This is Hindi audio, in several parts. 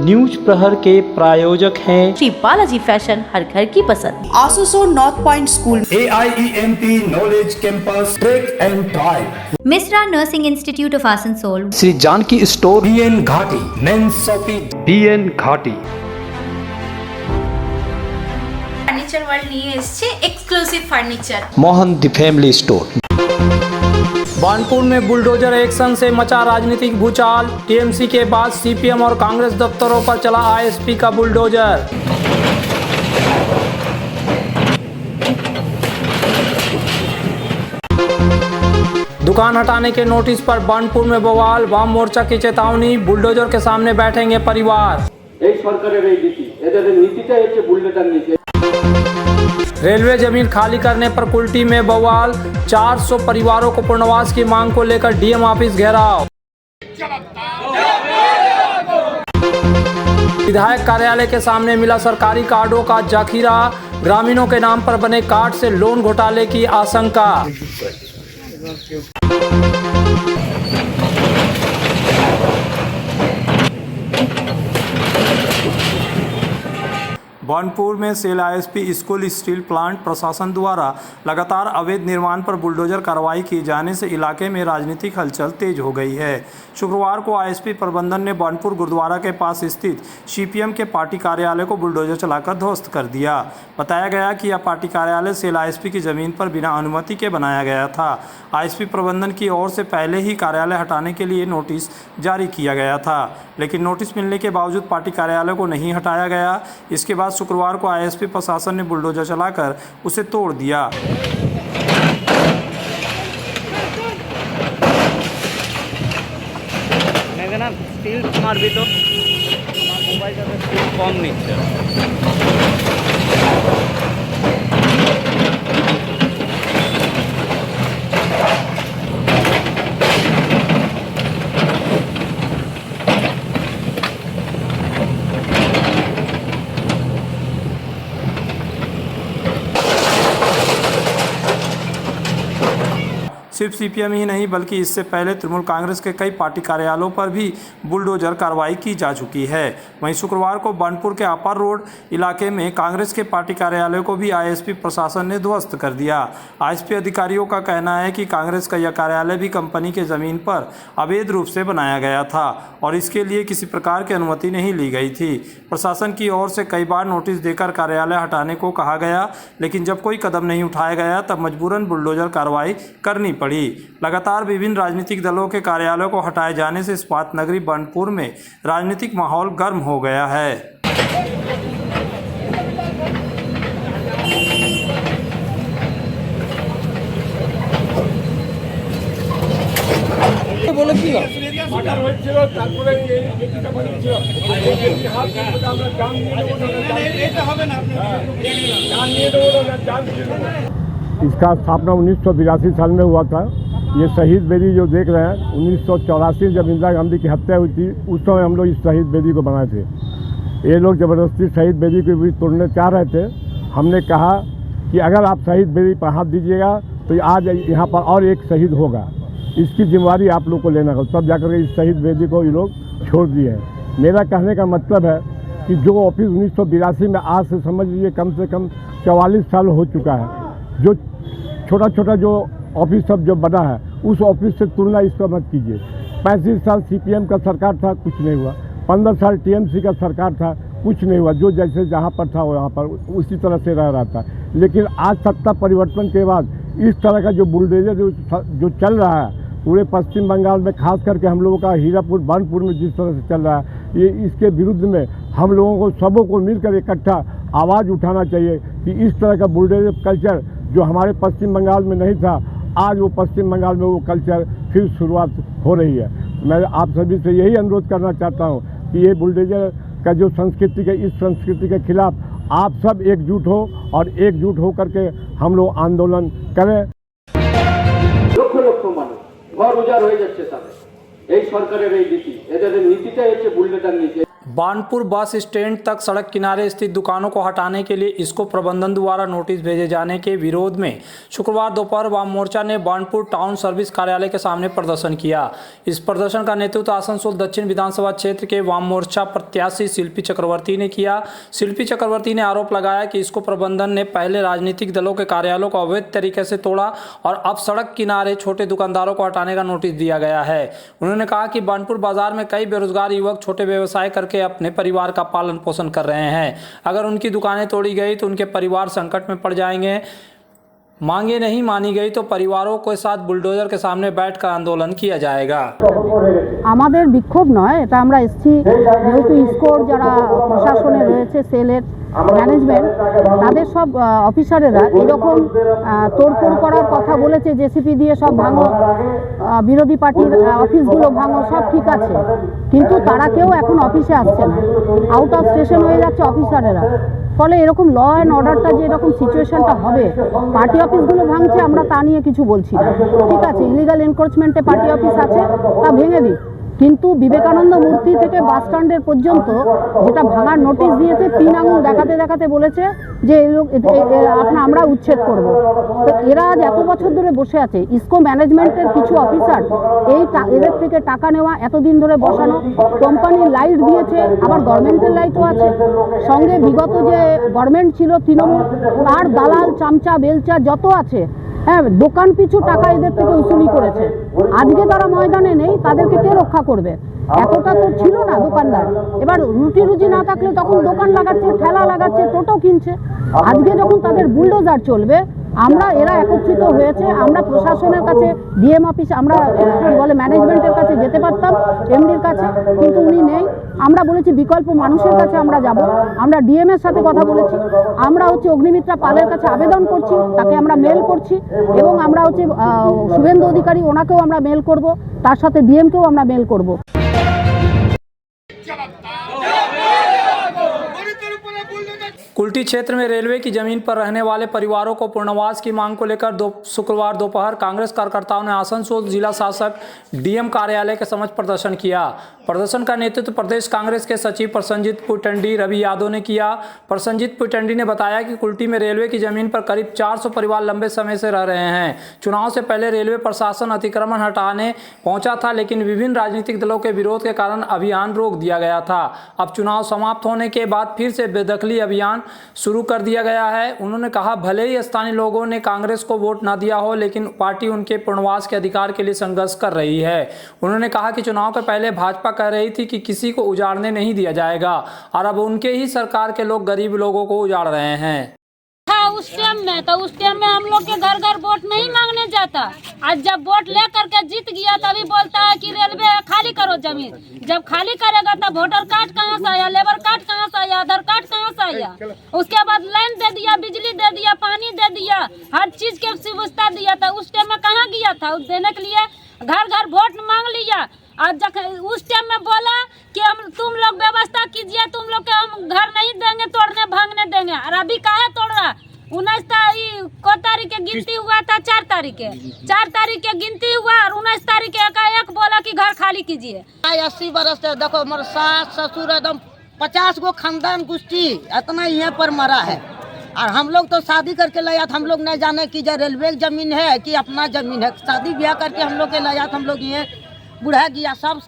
न्यूज प्रहर के प्रायोजक हैं श्री बालाजी फैशन, हर घर की पसंद। आसुसो north point school, AIEMT knowledge campus track and drive, Mishra nursing institute of Asansol, Shri Janaki store, BN Ghati, men's shoppe, BN Ghati. Furniture world নিয়ে এসেছে exclusive furniture. Mohan the family store. Banpur में बुलडोजर एक्शन से मचा राजनीतिक भूचाल। टीएमसी के बाद सीपीएम और कांग्रेस दफ्तरों पर चला आईएसपी का बुलडोजर। दुकान हटाने के नोटिस पर बानपुर में बवाल। वाम मोर्चा की चेतावनी, बुलडोजर के सामने बैठेंगे परिवार। रेलवे जमीन खाली करने पर कुल्टी में बवाल। 400 परिवारों को पुनर्वास की मांग को लेकर डीएम ऑफिस घेराव। विधायक कार्यालय के सामने मिला सरकारी कार्डों का जखीरा। ग्रामीणों के नाम पर बने कार्ड से लोन घोटाले की आशंका। बानपुर में SAIL ISP school steel plant प्रशासन द्वारा लगातार अवैध निर्माण पर बुलडोजर कार्रवाई किए जाने से इलाके में राजनीतिक हलचल तेज हो गई है। शुक्रवार को आईएसपी प्रबंधन ने बानपुर गुरुद्वारा के पास स्थित सीपीएम के पार्टी कार्यालय को बुलडोजर चलाकर ध्वस्त कर दिया। बताया गया कि यह पार्टी कार्यालय सेल आईएसपी की जमीन पर बिना अनुमति के बनाया गया था। आईएसपी प्रबंधन की ओर से पहले ही कार्यालय हटाने के लिए नोटिस जारी किया गया था, लेकिन नोटिस मिलने के बावजूद पार्टी कार्यालय को नहीं हटाया गया। इसके बाद शुक्रवार को आईएसपी प्रशासन ने बुलडोजर चलाकर उसे तोड़ दिया। मार भी तो मोबाइल का कम नहीं। सिर्फ सीपीएम ही नहीं बल्कि इससे पहले तृणमूल कांग्रेस के कई पार्टी कार्यालयों पर भी बुलडोजर कार्रवाई की जा चुकी है। वहीं शुक्रवार को बानपुर के अपर रोड इलाके में कांग्रेस के पार्टी कार्यालय को भी आईएसपी प्रशासन ने ध्वस्त कर दिया। आईएसपी अधिकारियों का कहना है कि कांग्रेस का यह कार्यालय भी कंपनी के जमीन पर अवैध रूप से बनाया गया था और इसके लिए किसी प्रकार की अनुमति नहीं ली गई थी। प्रशासन की ओर से कई बार नोटिस देकर कार्यालय हटाने को कहा गया, लेकिन जब कोई कदम नहीं उठाया गया तब मजबूरन बुलडोजर कार्रवाई करनी पड़ी। लगातार विभिन्न राजनीतिक दलों के कार्यालयों को हटाए जाने से इस्पात नगरी बानपुर में राजनीतिक माहौल गर्म हो गया है। इसका स्थापना 1982 साल में हुआ था। ये शहीद बेदी जो देख रहे हैं, 1984 जब इंदिरा गांधी की हत्या हुई थी उस समय हम लोग इस शहीद बेदी को बनाए थे। ये लोग ज़बरदस्ती शहीद बेदी को भी तोड़ने चाह रहे थे। हमने कहा कि अगर आप शहीद बेदी पर हाथ दीजिएगा तो आज यहाँ पर और एक शहीद होगा, इसकी जिम्मेवारी आप लोग को लेना होगा। तब जाकर के इस शहीद बेदी को ये लोग छोड़ दिए हैं। मेरा कहने का मतलब है कि जो ऑफिस 1982 में, आज से समझ लीजिए कम से कम 44 साल हो चुका है। जो छोटा छोटा जो ऑफिस सब जो बना है उस ऑफिस से तुलना इसका मत कीजिए। 35 साल सीपीएम का सरकार था, कुछ नहीं हुआ। 15 साल टीएमसी का सरकार था, कुछ नहीं हुआ। जो जैसे जहाँ पर था वहाँ पर उसी तरह से रह रहा था। लेकिन आज सत्ता परिवर्तन के बाद इस तरह का जो बुलडोजर जो चल रहा है पूरे पश्चिम बंगाल में, खास करके हम लोगों का हीरापुर बानपुर में जिस तरह से चल रहा है, ये इसके विरुद्ध में हम लोगों को सबों को मिलकर इकट्ठा आवाज़ उठाना चाहिए कि इस तरह का बुलडोजर कल्चर जो हमारे पश्चिम बंगाल में नहीं था, आज वो पश्चिम बंगाल में वो कल्चर फिर शुरुआत हो रही है। मैं आप सभी से यही अनुरोध करना चाहता हूँ कि ये बुलडोजर का जो संस्कृति है, इस संस्कृति के खिलाफ आप सब एकजुट हो और एकजुट हो करके हम लोग आंदोलन करें। লক্ষ লক্ষ মানুষ ঘর উজাড় হয়ে যাচ্ছে। তাদের এই সরকারের এই নীতি, এদের নীতিটাই হচ্ছে বুলডোজার নীতি। बानपुर बस स्टैंड तक सड़क किनारे स्थित दुकानों को हटाने के लिए इसको प्रबंधन द्वारा नोटिस भेजे जाने के विरोध में शुक्रवार दोपहर वाम मोर्चा ने बानपुर टाउन सर्विस कार्यालय के सामने प्रदर्शन किया। इस प्रदर्शन का नेतृत्व आसनसोल दक्षिण विधानसभा क्षेत्र के वाम मोर्चा प्रत्याशी शिल्पी चक्रवर्ती ने किया। शिल्पी चक्रवर्ती ने आरोप लगाया कि इसको प्रबंधन ने पहले राजनीतिक दलों के कार्यालयों को अवैध तरीके से तोड़ा और अब सड़क किनारे छोटे दुकानदारों को हटाने का नोटिस दिया गया है। उन्होंने कहा कि बानपुर बाजार में कई बेरोजगार युवक छोटे व्यवसाय करके अपने परिवार का पालन पोषण कर रहे हैं। अगर उनकी दुकानें तोड़ी गई तो उनके परिवार संकट में पड़ जाएंगे। मांगे नहीं मानी गई तो परिवारों के साथ बुलडोजर के सामने बैठकर आंदोलन किया जाएगा। আমাদের বিক্ষোভ নয়, এটা আমরা এসছি যেহেতু ইসকোর যারা প্রশাসনে রয়েছে সেলের ম্যানেজমেন্ট তাদের সব অফিসারেরা এরকম তোড়ফোড় করার কথা বলেছে, জেসিপি দিয়ে সব ভাঙো, বিরোধী পার্টির অফিসগুলো ভাঙো, সব ঠিক আছে, কিন্তু তারা কেউ এখন অফিসে আসছে না, আউট অফ স্টেশন হয়ে যাচ্ছে অফিসারেরা। ফলে এরকম ল অ্যান্ড অর্ডারটা যে এরকম সিচুয়েশনটা হবে, পার্টি অফিসগুলো ভাঙছে আমরা তা নিয়ে কিছু বলছি না, ঠিক আছে, ইলিগাল এনক্রোচমেন্টে পার্টি অফিস আছে তা ভেঙে দিই, কিন্তু বিবেকানন্দ মূর্তি থেকে বাস স্ট্যান্ডের পর্যন্ত যেটা ভাঙার নোটিশ দিয়েছে 3 আঙুল দেখাতে দেখাতে বলেছে যে আমরা উচ্ছেদ করব। তো এরা আজ এত বছর ধরে বসে আছে, ইসকো ম্যানেজমেন্টের কিছু অফিসার এদের থেকে টাকা নেওয়া, এতদিন ধরে বসানো, কোম্পানির লাইট দিয়েছে, আবার গভর্নমেন্টের লাইটও আছে, সঙ্গে বিগত যে গভর্নমেন্ট ছিল তৃণমূল তার দালাল চামচা বেলচা যত আছে, হ্যাঁ, দোকান পিছু টাকা এদের থেকে উসুলি করেছে। আজকে তারা ময়দানে নেই, তাদেরকে কে রক্ষা করবে? এতটা তো ছিল না দোকানদার, এবার রুটি রুজি না থাকলে তখন দোকান লাগাচ্ছে, ঠেলা লাগাচ্ছে, টোটো কিনছে। আজকে যখন তাদের বুলডোজার চলবে, আমরা এরা একত্রিত হয়েছে, আমরা প্রশাসনের কাছে ডিএম অফিস, আমরা কি বলে ম্যানেজমেন্টের কাছে যেতে পারতাম, এমডির কাছে, কিন্তু উনি নেই। আমরা বলেছি বিকল্প মানুষের কাছে আমরা যাব, আমরা ডিএম এর সাথে কথা বলেছি, আমরা অগ্নিমিত্রা পালের কাছে আবেদন করছি, তাকে আমরা মেল করছি, এবং আমরা শুভেন্দু অধিকারী ওনাকেও আমরা মেল করব, তার সাথে ডিএমকেও আমরা মেল করব। कुल्टी क्षेत्र में रेलवे की जमीन पर रहने वाले परिवारों को पुनर्वास की मांग को लेकर शुक्रवार दोपहर कांग्रेस कार्यकर्ताओं ने आसनसोल जिला शासक डीएम कार्यालय के समक्ष प्रदर्शन किया। प्रदर्शन का नेतृत्व प्रदेश कांग्रेस के सचिव प्रसन्नजीत पुटंडी रवि यादव ने किया। प्रसन्नजीत पुटंडी ने बताया कि कुल्टी में रेलवे की जमीन पर करीब 400 परिवार लंबे समय से रह रहे हैं। चुनाव से पहले रेलवे प्रशासन अतिक्रमण हटाने पहुंचा था, लेकिन विभिन्न राजनीतिक दलों के विरोध के कारण अभियान रोक दिया गया था। अब चुनाव समाप्त होने के बाद फिर से बेदखली अभियान शुरू कर दिया गया है। उन्होंने कहा, भले ही स्थानीय लोगों ने कांग्रेस को वोट न दिया हो, लेकिन पार्टी उनके पुनर्वास के अधिकार के लिए संघर्ष कर रही है। उन्होंने कहा कि चुनाव के पहले भाजपा कह रही थी कि किसी को उजाड़ने नहीं दिया जाएगा, और अब उनके ही सरकार के लोग गरीब लोगों को उजाड़ रहे हैं। उस टाइम में हम लोग के घर घर वोट नहीं मांगने जाता। आज जब वोट ले करके जीत गया तभी बोलता है कि रेलवे खाली करो जमीन। जब खाली करेगा तब वोटर कार्ड कहाँ से आया, लेबर कार्ड कहाँ से आया, आधार कार्ड कहाँ से आया? उसके बाद लाइन दे दिया, बिजली दे दिया, पानी दे दिया, हर चीज के सुविधा दिया था। उस टाइम में कहाँ गया था? देने के लिए घर घर वोट मांग लिया। आज उस टाइम में बोला कि हम तुम लोग व्यवस्था कीजिए, तुम लोग के हम घर नहीं देंगे, तोड़ने भागने देंगे। और अभी काहे तोड़ रहा? 19 तारीख के गिनती हुआ था, 4 तारीख के गिनती हुआ, और 19 तारीख के एकाएक बोला कि घर खाली कीजिए। 80 बरस से देखो, हमारे सास ससुर एकदम 50 गो खानदान गुष्टी इतना यहाँ पर मरा है। और हम लोग तो शादी करके लाया था, हम लोग नहीं जाने कि रेलवे की जमीन है कि अपना जमीन है। शादी ब्याह करके हम लोग के लाया था, हम लोग ये बुढ़ा गया, सब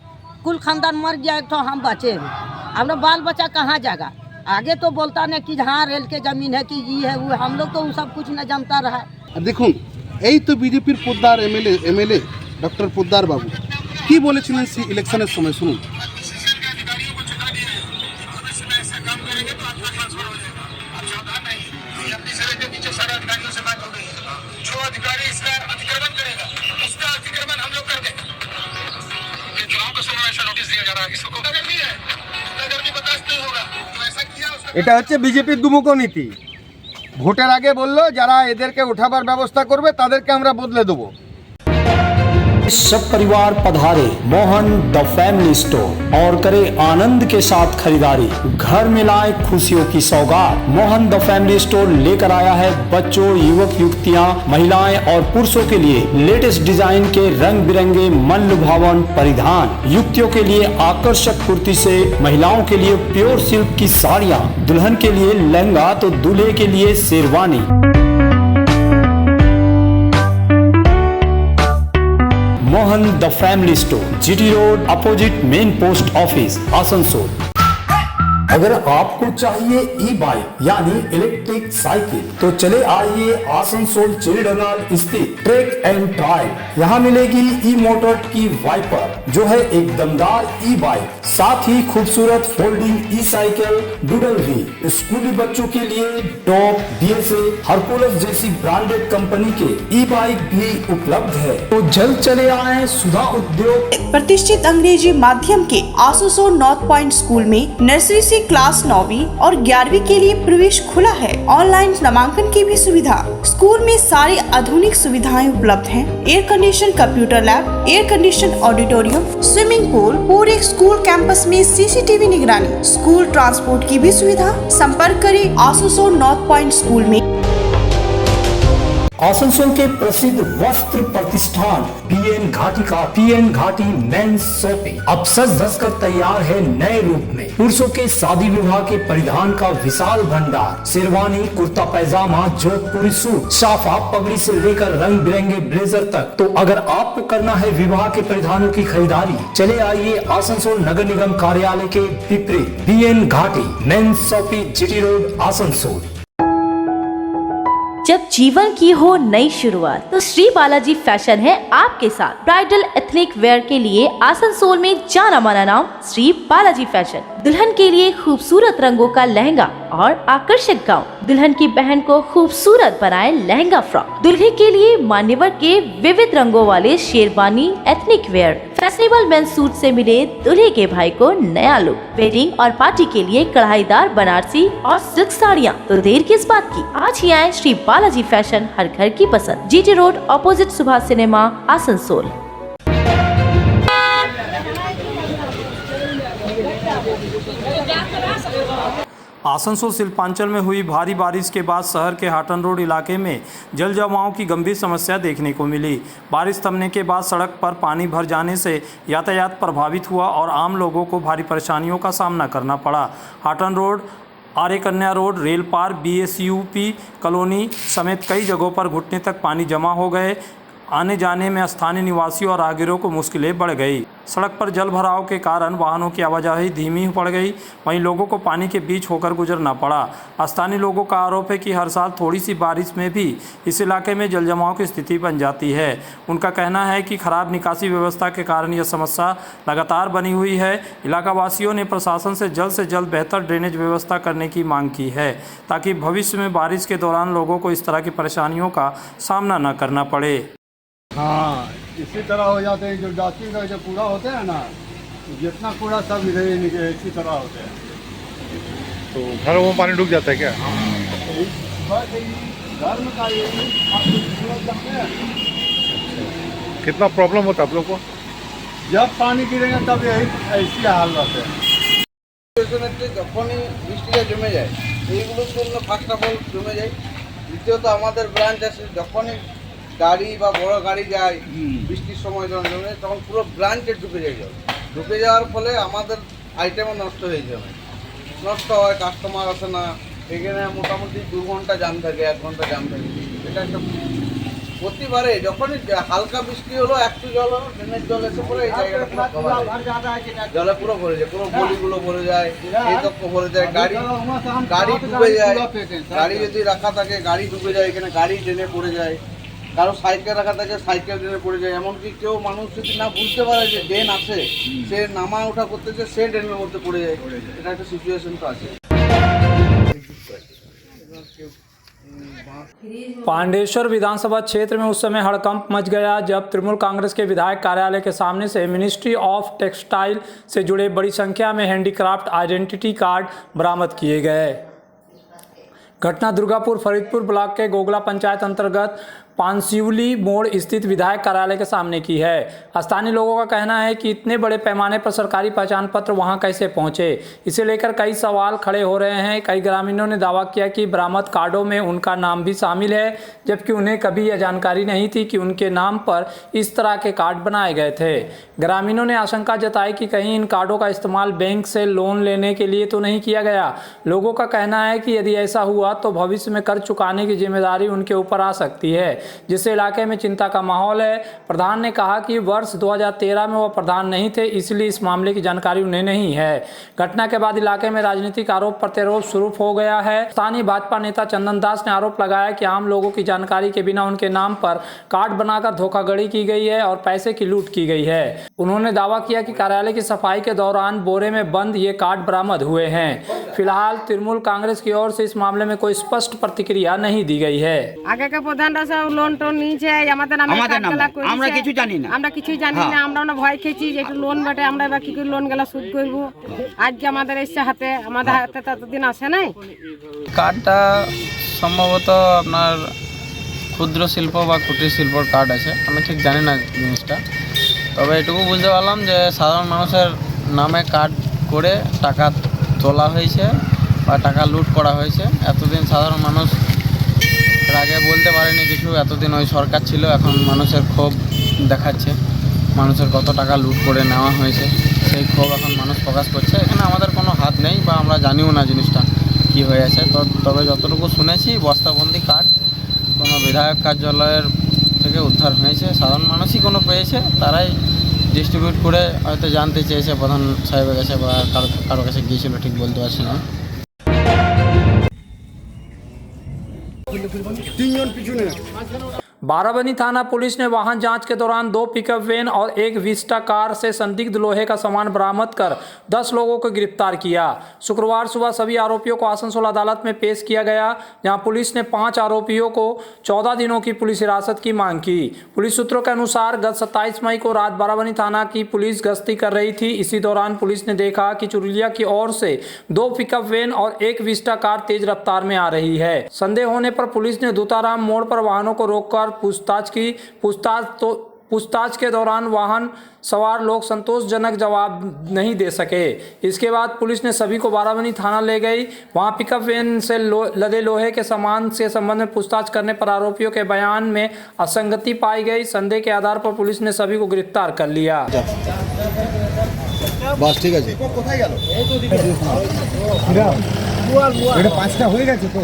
कुल खानदान मर गया, तो हम बचे। हम लोग बाल बच्चा कहाँ जाएगा? आगे तो बोलता नहीं कि हाँ रेल के जमीन है कि ये है वो, हम लोग तो सब कुछ न जानता रहा। দেখুন, এই তো বিজেপির পোদ্দার এমএলএ ডক্টর পোদ্দার বাবু কি বলেছিলেন সেই ইলেকশনের সময়, শুনুন। এটা হচ্ছে বিজেপির দুমুখ নীতি। ভোটের আগে বললো যারা এদেরকে ওঠাবার ব্যবস্থা করবে তাদেরকে আমরা বদলে দেবো। सब परिवार पधारे मोहन द फैमिली स्टोर और करे आनंद के साथ खरीदारी। घर में लाए खुशियों की सौगात। मोहन द फैमिली स्टोर लेकर आया है बच्चों, युवक युवतियां, महिलाएं और पुरुषों के लिए लेटेस्ट डिजाइन के रंग बिरंगे मन लुभावन परिधान। युवतियों के लिए आकर्षक कुर्ती से महिलाओं के लिए प्योर सिल्क की साड़ियाँ, दुल्हन के लिए लहंगा तो दूल्हे के लिए sherwani. Mohan the family store, GT road, opposite main post office, Asansol. अगर आपको चाहिए ई बाइक यानी इलेक्ट्रिक साइकिल तो चले आइए आसनसोल चिड़डनाल स्थित ट्रैक एंड ड्राइव। यहाँ मिलेगी ई मोटर की वाइपर जो है एक दमदार ई बाइक, साथ ही खूबसूरत फोल्डिंग ई साइकिल डूडल भी। स्कूली बच्चों के लिए टॉप, बीएसए, हरकुलस जैसी ब्रांडेड कंपनी के ई बाइक भी उपलब्ध है। तो जल्द चले आए सुधा उद्योग। प्रतिष्ठित अंग्रेजी माध्यम के आसनसोल नॉर्थ पॉइंट स्कूल में नर्सरी से क्लास 9वीं और 11वीं के लिए प्रवेश खुला है। ऑनलाइन नामांकन की भी सुविधा। स्कूल में सारी आधुनिक सुविधाएं उपलब्ध हैं। Air condition computer lab, air condition auditorium, swimming pool, पूरे स्कूल कैंपस में सीसीटीवी निगरानी, स्कूल ट्रांसपोर्ट की भी सुविधा। संपर्क करें आसनसोल नॉर्थ पॉइंट स्कूल में। आसनसोल के प्रसिद्ध वस्त्र प्रतिष्ठान पीएन घाटी का पीएन घाटी मेंस शॉपिंग अब सज धज कर तैयार है नए रूप में। पुरुषों के शादी विवाह के परिधान का विशाल भंडार, शेरवानी, कुर्ता पैजामा, जोधपुरी सूट, साफा, पगड़ी से लेकर रंग बिरंगे ब्लेजर तक। तो अगर आपको करना है विवाह के परिधानों की खरीदारी, चले आइए आसनसोल नगर निगम कार्यालय के विपरीत PN Ghati men's shopping, GT road, Asansol. जब जीवन की हो नई शुरुआत तो श्री बालाजी फैशन है आपके साथ। ब्राइडल एथनिक वेयर के लिए आसनसोल में जाना माना नाम श्री बालाजी फैशन। दुल्हन के लिए खूबसूरत रंगों का लहंगा और आकर्षक गाउन, दुल्हन की बहन को खूबसूरत बनाए लहंगा फ्रॉक, दुल्हे के लिए मान्यवर के विविध रंगों वाले sherwani, ethnic wear, fashionable men's suit से मिले दूल्हे के भाई को नया लुक, वेडिंग और पार्टी के लिए कढ़ाईदार बनारसी और सिल्क साड़ियाँ। तो देर किस बात की, आज ही आए श्री बालाजी फैशन, हर घर की पसंद, GT road, opposite Subhash cinema, Asansol. Asansol Shilpanchal में हुई भारी बारिश के बाद शहर के हाटन रोड इलाके में जल जमाव की गंभीर समस्या देखने को मिली। बारिश थमने के बाद सड़क पर पानी भर जाने से यातायात प्रभावित हुआ और आम लोगों को भारी परेशानियों का सामना करना पड़ा। हाटन रोड, आर्य कन्या रोड, रेल पार, बीएसयूपी कॉलोनी समेत कई जगहों पर घुटने तक पानी जमा हो गए। आने जाने में स्थानीय निवासियों और राहगीरों को मुश्किलें बढ़ गई। सड़क पर जल भराव के कारण वाहनों की आवाजाही धीमी पड़ गई, वहीं लोगों को पानी के बीच होकर गुजरना पड़ा। स्थानीय लोगों का आरोप है कि हर साल थोड़ी सी बारिश में भी इस इलाके में जल जमाव की स्थिति बन जाती है। उनका कहना है कि खराब निकासी व्यवस्था के कारण यह समस्या लगातार बनी हुई है। इलाका वासियों ने प्रशासन से जल्द बेहतर ड्रेनेज व्यवस्था करने की मांग की है ताकि भविष्य में बारिश के दौरान लोगों को इस तरह की परेशानियों का सामना न करना पड़े। हाँ, इसी तरह हो जाते हैं। जो डास्टिंग का जो कूड़ा होते हैं ना, जितना कूड़ा सब इधर ही निकले, इसी तरह होते हैं। तो घरों में पानी डूब जाता है क्या? घर में का ये जाते हैं। कितना प्रॉब्लम होता है आप लोग को? जब पानी गिरेगा तब यही ऐसी हाल रहते हैं। যখনই বৃষ্টিটা জমে যায় এইগুলোর জন্য ফার্স্ট অফ অল জমে যায়। দ্বিতীয়ত আমাদের ব্রাঞ্চ আছে, যখনই গাড়ি বা বড় গাড়ি যায় বৃষ্টির সময় যখন জমে তখন পুরো ব্রাঞ্চে ঢুকে যায় জল। ঢুকে যাওয়ার ফলে আমাদের আইটেমও নষ্ট হয়ে যাবে, নষ্ট হয়, কাস্টমার আসে না। এখানে মোটামুটি 2 ঘন্টা জাম থাকে, 1 ঘন্টা জাম থাকে। এটা একটা প্রতিবারে যখনই হালকা বৃষ্টি হলো, একটু জল হলো, ড্রেনের জল এসে পড়ে এই জায়গাটা জলে পুরো ভরে যায়, পুরো গলিগুলো ভরে যায়, এই তক্ক ভরে যায়, গাড়ি ডুবে যায়। গাড়ি যদি রাখা থাকে গাড়ি ডুবে যায়, এখানে গাড়ি ড্রেনে পড়ে যায়। কারো সাইকেল রাখা থাকে সাইকেল ড্রেনে পড়ে যায়। এমনকি কেউ মানুষ যদি না বুঝতে পারে যে ড্রেন আছে, সে নামা ওঠা করতেছে, সে ড্রেনের মধ্যে পড়ে যায়। এটা একটা সিচুয়েশন তো আছে। पांडेश्वर विधानसभा क्षेत्र में उस समय हड़कंप मच गया जब तृणमूल कांग्रेस के विधायक कार्यालय के सामने से मिनिस्ट्री ऑफ टेक्सटाइल से जुड़े बड़ी संख्या में हैंडीक्राफ्ट आइडेंटिटी कार्ड बरामद किए गए। घटना दुर्गापुर फरीदपुर ब्लॉक के गोगला पंचायत अंतर्गत पानसिवली मोड़ स्थित विधायक कार्यालय के सामने की है। स्थानीय लोगों का कहना है कि इतने बड़े पैमाने पर सरकारी पहचान पत्र वहां कैसे पहुंचे, इसे लेकर कई सवाल खड़े हो रहे हैं। कई ग्रामीणों ने दावा किया कि बरामद कार्डों में उनका नाम भी शामिल है, जबकि उन्हें कभी यह जानकारी नहीं थी कि उनके नाम पर इस तरह के कार्ड बनाए गए थे। ग्रामीणों ने आशंका जताई कि कहीं इन कार्डों का इस्तेमाल बैंक से लोन लेने के लिए तो नहीं किया गया। लोगों का कहना है कि यदि ऐसा हुआ तो भविष्य में कर्ज चुकाने की जिम्मेदारी उनके ऊपर आ सकती है, जिससे इलाके में चिंता का माहौल है। प्रधान ने कहा कि वर्ष 2013 में वह प्रधान नहीं थे, इसलिए इस मामले की जानकारी उन्हें नहीं है। घटना के बाद इलाके में राजनीतिक आरोप प्रत्यारोप शुरू हो गया है। स्थानीय भाजपा नेता चंदन दास ने आरोप लगाया कि आम लोगों की जानकारी के बिना उनके नाम पर कार्ड बनाकर धोखाधड़ी की गई है और पैसे की लूट की गई है। उन्होंने दावा किया कि कार्यालय की सफाई के दौरान बोरे में बंद ये कार्ड बरामद हुए हैं। फिलहाल तृणमूल कांग्रेस की ओर से इस मामले में कोई स्पष्ट प्रतिक्रिया नहीं दी गई है। আগে কে প্রধানরা সব লোন টোন নিয়েছে, আমাদের নামে আমরা কিছু জানি না, আমরা না ভয় খেয়েছি যে একটু লোন বেটে আমরা এবার কি করে লোন গেলা সুদ করব। আজকে আমাদের এসে হাতে, আমাদের হাতে ততদিন আসে নাই। কার্ডটা সম্ভবত আপনার ক্ষুদ্র শিল্প বা কুটির শিল্পর কার্ড আছে, আমি ঠিক জানি না জিনিসটা। তবে এটুকু বুঝতে পারলাম যে সাধারণ মানুষের নামে কার্ড করে টাকা তোলা হয়েছে বা টাকা লুট করা হয়েছে। এতদিন সাধারণ মানুষ আগে বলতে পারেনি কিছু, এতদিন ওই সরকার ছিল, এখন মানুষের ক্ষোভ দেখাচ্ছে, মানুষের কত টাকা লুট করে নেওয়া হয়েছে সেই ক্ষোভ এখন মানুষ প্রকাশ করছে। এখানে আমাদের কোনো হাত নেই বা আমরা জানিও না জিনিসটা কী হয়ে আছে। তবে যতটুকু শুনেছি বস্তাবন্দি কার্ড কোনো বিধায়ক কার্যালয়ের থেকে উদ্ধার হয়েছে, সাধারণ মানুষই কোনো পেয়েছে, তারাই ডিস্ট্রিবিউট করে হয়তো জানতে চেয়েছে প্রধান সাহেবের কাছে বা কারো কাছে গিয়েছিল, ঠিক বলতে পারছি না। बाराबनी थाना पुलिस ने वाहन जांच के दौरान 2 पिकअप वैन और 1 विस्टा कार से संदिग्ध लोहे का सामान बरामद कर 10 लोगों को गिरफ्तार किया। शुक्रवार सुबह सभी आरोपियों को आसनसोल अदालत में पेश किया गया, जहां पुलिस ने 5 आरोपियों को 14 दिनों की पुलिस हिरासत की मांग की। पुलिस सूत्रों के अनुसार गत 27 मई को रात बाराबनी थाना की पुलिस गश्ती कर रही थी। इसी दौरान पुलिस ने देखा कि चुरुलिया की ओर से 2 पिकअप वैन और 1 विस्टा कार तेज रफ्तार में आ रही है। संदेह होने पर पुलिस ने दूताराम मोड़ पर वाहनों को रोककर पूछताछ की। पूछताछ के दौरान वाहन सवार लोग संतोषजनक जवाब नहीं दे सके। इसके बाद पुलिस ने सभी को बाराबनी थाना ले गई। वहां पिकअप वैन से लदे लोहे के सामान से संबंध में पूछताछ करने पर आरोपियों के बयान में असंगति पाई गई। संदेह के आधार पर पुलिस ने सभी को गिरफ्तार कर लिया। बस ठीक আছে কোথায় গেল এটা পাঁচটা হয়ে গেছে তো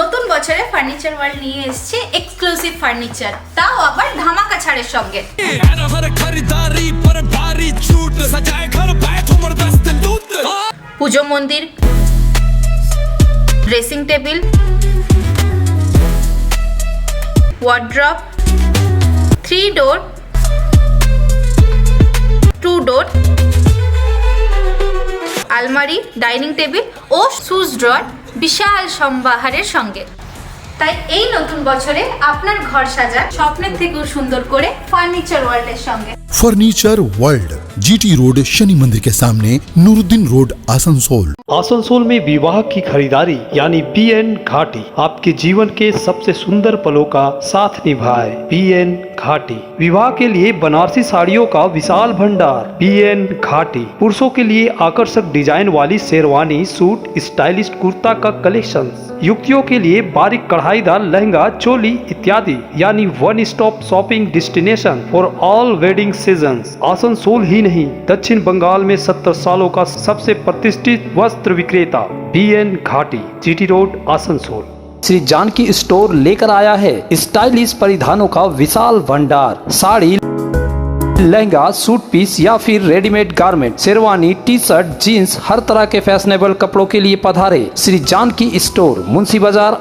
নতুন বছরে ফার্নিচার ওয়ার্ল্ড নিয়ে এসেছে এক্সক্লুসিভ ফার্নিচার, তাও আবার ধামাকা ছাড়ের সঙ্গে। পুজো মন্দির, ড্রেসিং টেবিল, ওয়ার্ড্রপ, 3 ডোর, 2 ডোর, আলমারি, ডাইনিং টেবিল ও শুজ ড্রয়ার বিশাল সম্ভারের সঙ্গে। তাই এই নতুন বছরে আপনার ঘর সাজান স্বপ্নের থেকেও সুন্দর করে ফার্নিচার ওয়ার্ল্ডের সঙ্গে। Furniture world, GT road, Shani मंदिर के सामने, नूरुद्दीन रोड, आसनसोल। आसनसोल में विवाह की खरीदारी यानी BN घाटी आपके जीवन के सबसे सुंदर पलों का साथ निभाए। BN घाटी विवाह के लिए बनारसी साड़ियों का विशाल भंडार। BN घाटी पुरुषों के लिए आकर्षक डिजाइन वाली शेरवानी, सूट, स्टाइलिश कुर्ता का कलेक्शन, युवतियों के लिए बारीक कढ़ाईदार लहंगा, चोली इत्यादि, यानी one stop shopping destination for all wedding seasons. Asansol ही नहीं, दक्षिण बंगाल में 70 सालों का सबसे प्रतिष्ठित वस्त्र विक्रेता BN Ghati, GT road, Asansol. Shri Janaki store लेकर आया है स्टाइलिश परिधानों का विशाल भंडार। साड़ी, लहंगा, सूट पीस या फिर readymade garment, sherwani, T shirt, jeans, हर तरह के फैशनेबल कपड़ों के लिए पधारे श्री जानकी स्टोर, मुंशी बाजार।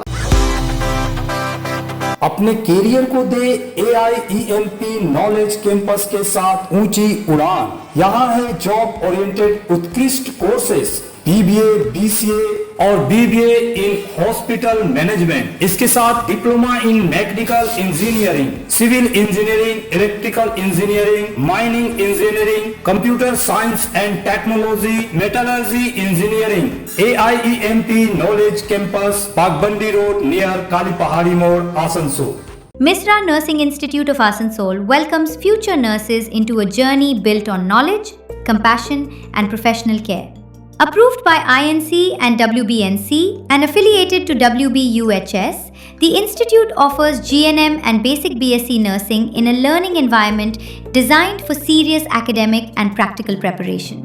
अपने कैरियर को दे AIEMP नॉलेज कैंपस के साथ ऊंची उड़ान। यहाँ है जॉब ओरिएंटेड उत्कृष्ट कोर्सेस, BBA, BCA और BBA इन हॉस्पिटल मैनेजमेंट। इसके साथ diploma in mechanical engineering, civil engineering, electrical engineering, mining engineering, computer science and technology, metallurgy engineering. AIEMP knowledge campus, Bagbandi road near Kali Pahari More, Asansol. Misra Nursing Institute of Asansol welcomes future nurses into a journey built on knowledge, compassion, and professional care. Approved by INC and WBNC and affiliated to WBUHS, the institute offers GNM and basic BSc nursing in a learning environment designed for serious academic and practical preparation.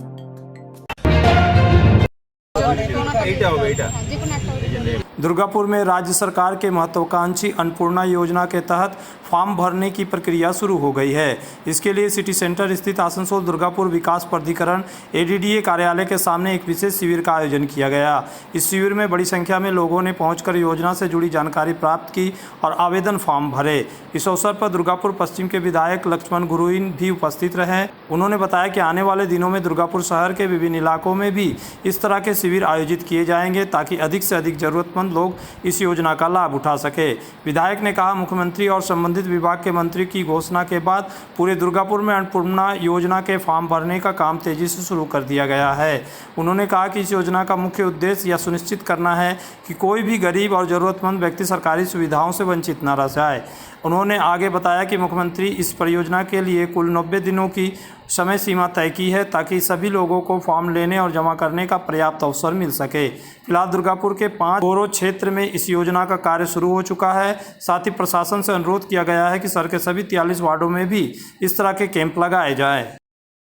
Durgapur में राज्य सरकार के महत्वाकांक्षी अन्नपूर्णा योजना के तहत फॉर्म भरने की प्रक्रिया शुरू हो गई है। इसके लिए सिटी सेंटर स्थित आसनसोल दुर्गापुर विकास प्राधिकरण ADDA कार्यालय के सामने एक विशेष शिविर का आयोजन किया गया। इस शिविर में बड़ी संख्या में लोगों ने पहुंचकर योजना से जुड़ी जानकारी प्राप्त की और आवेदन फॉर्म भरे। इस अवसर पर दुर्गापुर पश्चिम के विधायक लक्ष्मण गुरुइन भी उपस्थित रहे। उन्होंने बताया कि आने वाले दिनों में दुर्गापुर शहर के विभिन्न इलाकों में भी इस तरह के शिविर आयोजित किए जाएंगे ताकि अधिक से अधिक जरूरतमंद लोग इस योजना का लाभ उठा सके। विधायक ने कहा, मुख्यमंत्री और संबंधित विभाग के मंत्री की घोषणा के बाद पूरे दुर्गापुर में अन्नपूर्णा योजना के फॉर्म भरने का काम तेजी से शुरू कर दिया गया है। उन्होंने कहा कि इस योजना का मुख्य उद्देश्य यह सुनिश्चित करना है कि कोई भी गरीब और जरूरतमंद व्यक्ति सरकारी सुविधाओं से वंचित न रह जाए। उन्होंने आगे बताया कि मुख्यमंत्री इस परियोजना के लिए कुल 90 दिनों की समय सीमा तय की है ताकि सभी लोगों को फॉर्म लेने और जमा करने का पर्याप्त अवसर मिल सके। फिलहाल दुर्गापुर के 5 बोरो क्षेत्र में इस योजना का कार्य शुरू हो चुका है। साथ ही प्रशासन से अनुरोध किया गया है कि शहर के सभी 43 वार्डों में भी इस तरह के कैंप लगाए जाए।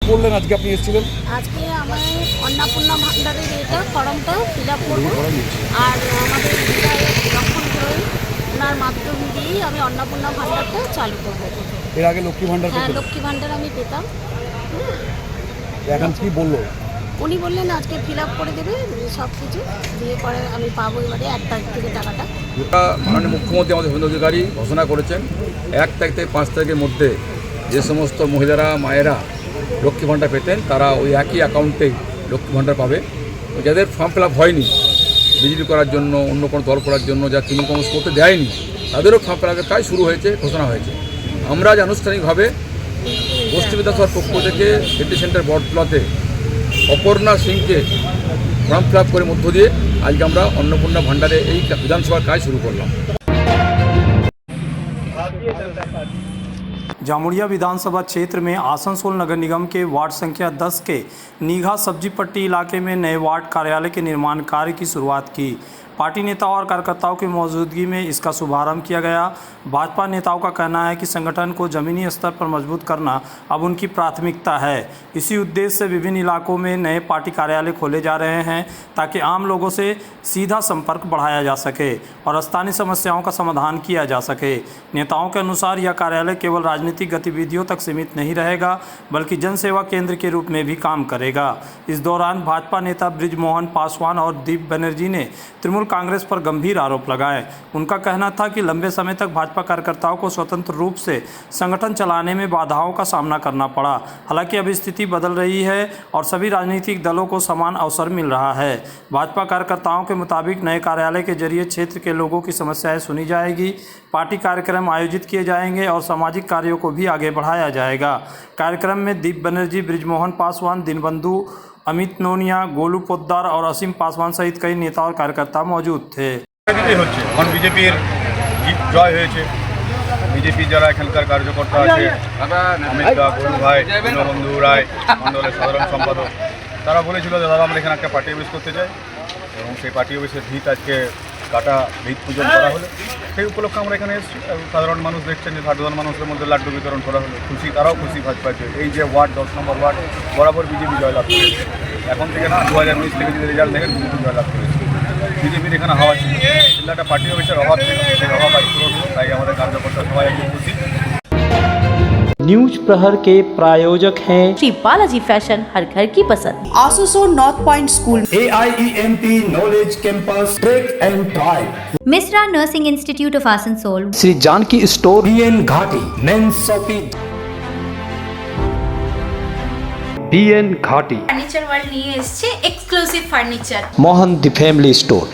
বললেন আজকে আপনি এসেছিলেন? আজকে আমার অন্নপূর্ণা ভান্ডারের এটা ফর্মটা ফিল আপ করবো আর আমাদের লক্ষণ করে ওনার মাধ্যম দিয়ে আমি অন্নপূর্ণা ভান্ডারটা চালু করবো। এর আগে লক্ষ্মী ভান্ডার হ্যাঁ, লক্ষ্মী ভান্ডার আমি পেতাম। এখন কি বললো? উনি বললেন আজকে ফিল আপ করে দেবে সব কিছু দিয়ে পরে আমি পাবো এবারে 1 তারিখ থেকে টাকাটা। মাননীয় মুখ্যমন্ত্রী আমাদের শুভেন্দু অধিকারী ঘোষণা করেছেন 1 তারিখ থেকে 5 তারিখের মধ্যে যে সমস্ত মহিলারা মায়েরা লক্ষ্মী ভান্ডার পেতেন তারা ওই একই অ্যাকাউন্টেই লক্ষ্মী ভান্ডার পাবে। যাদের ফর্ম ফিল আপ হয়নি বিজেপি করার জন্য, অন্য কোনো দল করার জন্য, যা তৃণমূল কংগ্রেস করতে দেয়নি, তাদেরও ফর্ম ফিল আপের কাজ শুরু হয়েছে, ঘোষণা হয়েছে। আমরা আজ আনুষ্ঠানিকভাবে গোষ্ঠী বিধানসভার পক্ষ থেকে সিটি সেন্টার বটতলাতে অপর্ণা সিংকে ফর্ম ফিল আপ করে মধ্য দিয়ে আজকে আমরা অন্নপূর্ণা ভান্ডারে এই বিধানসভার কাজ শুরু করলাম। जामुड़िया विधानसभा क्षेत्र में आसनसोल नगर निगम के वार्ड संख्या 10 के नीघा सब्जी पट्टी इलाके में नए वार्ड कार्यालय के निर्माण कार्य की शुरुआत की। पार्टी नेताओं और कार्यकर्ताओं की मौजूदगी में इसका शुभारंभ किया गया। भाजपा नेताओं का कहना है कि संगठन को जमीनी स्तर पर मजबूत करना अब उनकी प्राथमिकता है। इसी उद्देश्य से विभिन्न इलाकों में नए पार्टी कार्यालय खोले जा रहे हैं ताकि आम लोगों से सीधा संपर्क बढ़ाया जा सके और स्थानीय समस्याओं का समाधान किया जा सके। नेताओं के अनुसार यह कार्यालय केवल राजनीतिक गतिविधियों तक सीमित नहीं रहेगा बल्कि जनसेवा केंद्र के रूप में भी काम करेगा। इस दौरान भाजपा नेता बृजमोहन पासवान और दीप बनर्जी ने तृणमूल कांग्रेस पर गंभीर आरोप लगाए। उनका कहना था कि लंबे समय तक भाजपा कार्यकर्ताओं को स्वतंत्र रूप से संगठन चलाने में बाधाओं का सामना करना पड़ा। हालांकि अब स्थिति बदल रही है और सभी राजनीतिक दलों को समान अवसर मिल रहा है। भाजपा कार्यकर्ताओं के मुताबिक नए कार्यालय के जरिए क्षेत्र के लोगों की समस्याएं सुनी जाएगी, पार्टी कार्यक्रम आयोजित किए जाएंगे और सामाजिक कार्यों को भी आगे बढ़ाया जाएगा। कार्यक्रम में दीप बनर्जी, बृजमोहन पासवान, दीनबंधु, अमित नोनिया, गोलू पोद्दार और असीम पासवान सहित कई नेता और कार्यकर्ता मौजूद थे। বিজেপির জয় হয়েছে। বিজেপি যারা এখানকার কার্যকর্তা আছে, অমিত দা, গোলু ভাই, দীনবন্ধু রায় মণ্ডলের সাধারণ সম্পাদক, তারা বলেছিল যে দাদা আমরা এখানে একটা পার্টি অফিস করতে চাই এবং সেই পার্টি অফিসের ভিত আজকে কাটা ভিত পূজন করা হলো। সেই উপলক্ষে আমরা এখানে এসেছি এবং সাধারণ মানুষ দেখছেন যে সাধারণ মানুষের মধ্যে লাড্ডু বিতরণ করা হলো। খুশি, তারাও খুশি ভাজপাতে। এই যে ওয়ার্ড 10 নম্বর ওয়ার্ড বরাবর বিজেপি জয়লাভ করেছে। এখন থেকে না, 2019 থেকে যদি রেজাল্ট দেখেন বিজেপি জয়লাভ করেছে। বিজেপির এখানে হাওয়া ছিল, একটা পার্টি অফিসের অভাব ছিল, সেই অভাব আজ পূরণ হলো। তাই আমাদের কার্যকর্তা সবাই একটু খুশি। न्यूज प्रहर के प्रायोजक हैं श्री बालाजी फैशन, हर घर की पसंद। Asansol north point school, AIEMP knowledge campus track and drive, Misra Nursing Institute of Asansol, Shri Janaki store, BN Ghati men's shopping, BN Ghati, furniture world নিয়ে এসেছে exclusive furniture. Mohan the family store.